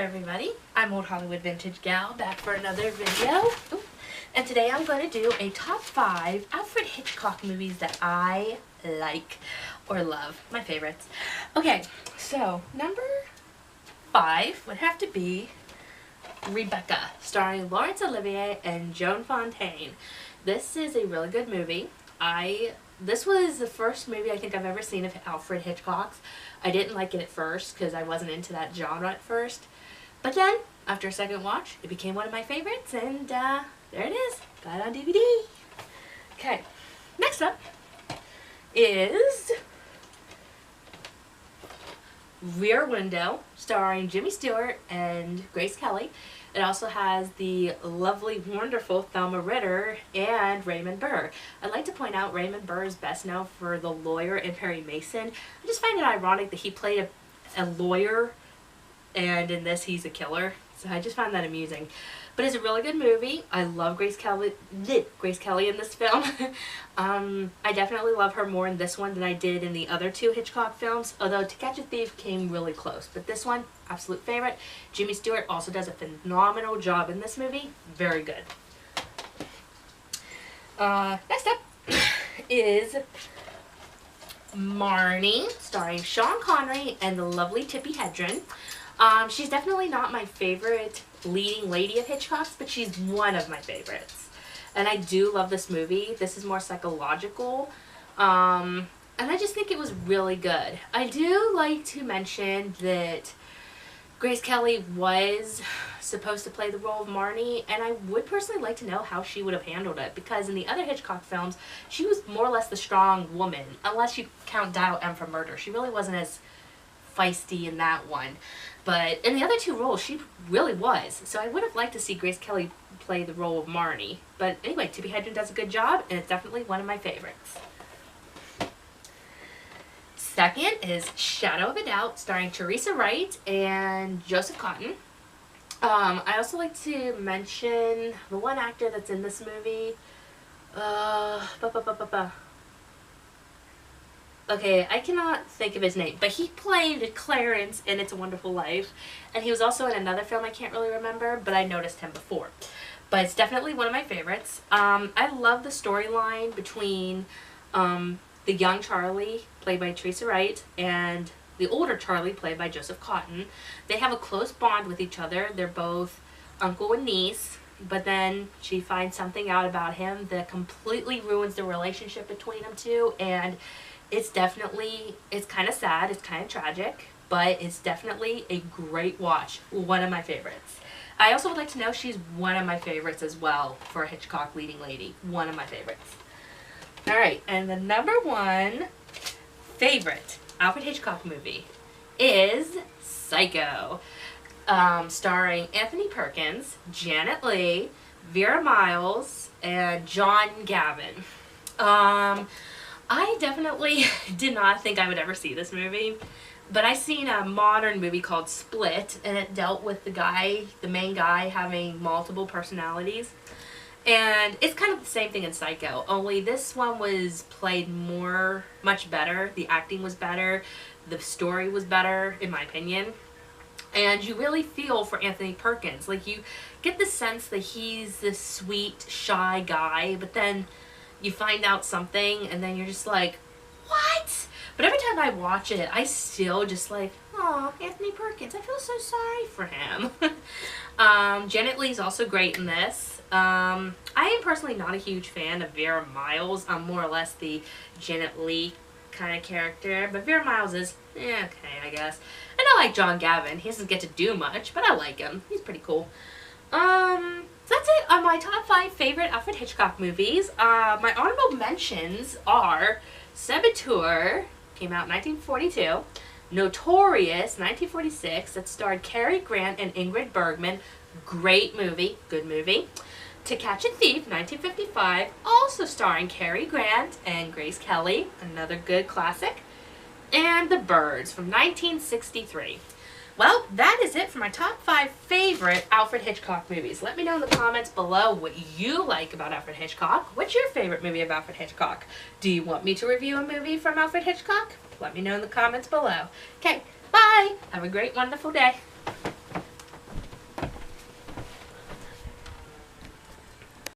everybody, I'm Old Hollywood Vintage Gal, back for another video. Ooh. And today I'm going to do a top 5 Alfred Hitchcock movies that I like or love, my favorites. Okay, so number 5 would have to be Rebecca, starring Laurence Olivier and Joan Fontaine. This is a really good movie. This was the first movie I think I've ever seen of Alfred Hitchcock's. I didn't like it at first because I wasn't into that genre at first. But then, after a second watch, it became one of my favorites, and there it is. Got it on DVD. Okay, next up is Rear Window, starring Jimmy Stewart and Grace Kelly. It also has the lovely, wonderful Thelma Ritter and Raymond Burr. I'd like to point out Raymond Burr is best known for The Lawyer and Perry Mason. I just find it ironic that he played a lawyer and in this he's a killer. So I just find that amusing. But it's a really good movie. I love Grace Kelly in this film. I definitely love her more in this one than I did in the other 2 Hitchcock films, although To Catch a Thief came really close. But this one, absolute favorite. Jimmy Stewart also does a phenomenal job in this movie. Very good. Next up is Marnie, starring Sean Connery and the lovely Tippi Hedren. She's definitely not my favorite leading lady of Hitchcock's, but she's one of my favorites. And I do love this movie. This is more psychological. And I just think it was really good. I do like to mention that Grace Kelly was supposed to play the role of Marnie, and I would personally like to know how she would have handled it, because in the other Hitchcock films, she was more or less the strong woman, unless you count Dial M for Murder. She really wasn't as feisty in that one. But in the other 2 roles, she really was. So I would have liked to see Grace Kelly play the role of Marnie. But anyway, Tippi Hedren does a good job, and it's definitely one of my favorites. Second is Shadow of a Doubt, starring Teresa Wright and Joseph Cotten. I also like to mention the one actor that's in this movie. Okay, I cannot think of his name, but he played Clarence in It's a Wonderful Life, and he was also in another film I can't really remember, but I noticed him before. But it's definitely one of my favorites. I love the storyline between the young Charlie, played by Teresa Wright, and the older Charlie, played by Joseph Cotten. They have a close bond with each other. They're both uncle and niece, but then she finds something out about him that completely ruins the relationship between them two, and it's kind of sad, it's kind of tragic, but it's definitely a great watch. One of my favorites. I also would like to know she's one of my favorites as well for a Hitchcock leading lady. One of my favorites. Alright, and the number 1 favorite Alfred Hitchcock movie is Psycho. Starring Anthony Perkins, Janet Leigh, Vera Miles, and John Gavin. I definitely did not think I would ever see this movie, but I seen a modern movie called Split, and it dealt with the main guy having multiple personalities. And it's kind of the same thing in Psycho, only this one was played much better. The acting was better, the story was better, in my opinion. And you really feel for Anthony Perkins. Like, you get the sense that he's this sweet, shy guy, but then you find out something, and then you're just like, what? But every time I watch it, I still just like, oh, Anthony Perkins, I feel so sorry for him. Janet Leigh's also great in this. I am personally not a huge fan of Vera Miles. I'm more or less the Janet Leigh kind of character, but Vera Miles is, okay, I guess. And I like John Gavin. He doesn't get to do much, but I like him. He's pretty cool. So that's it on my top 5 favorite Alfred Hitchcock movies. My honorable mentions are Saboteur, came out in 1942, Notorious, 1946, that starred Cary Grant and Ingrid Bergman, great movie, good movie. To Catch a Thief, 1955, also starring Cary Grant and Grace Kelly, another good classic. And The Birds from 1963. Well, that is it for my top 5 favorite Alfred Hitchcock movies. Let me know in the comments below what you like about Alfred Hitchcock. What's your favorite movie of Alfred Hitchcock? Do you want me to review a movie from Alfred Hitchcock? Let me know in the comments below. Okay, bye! Have a great, wonderful day.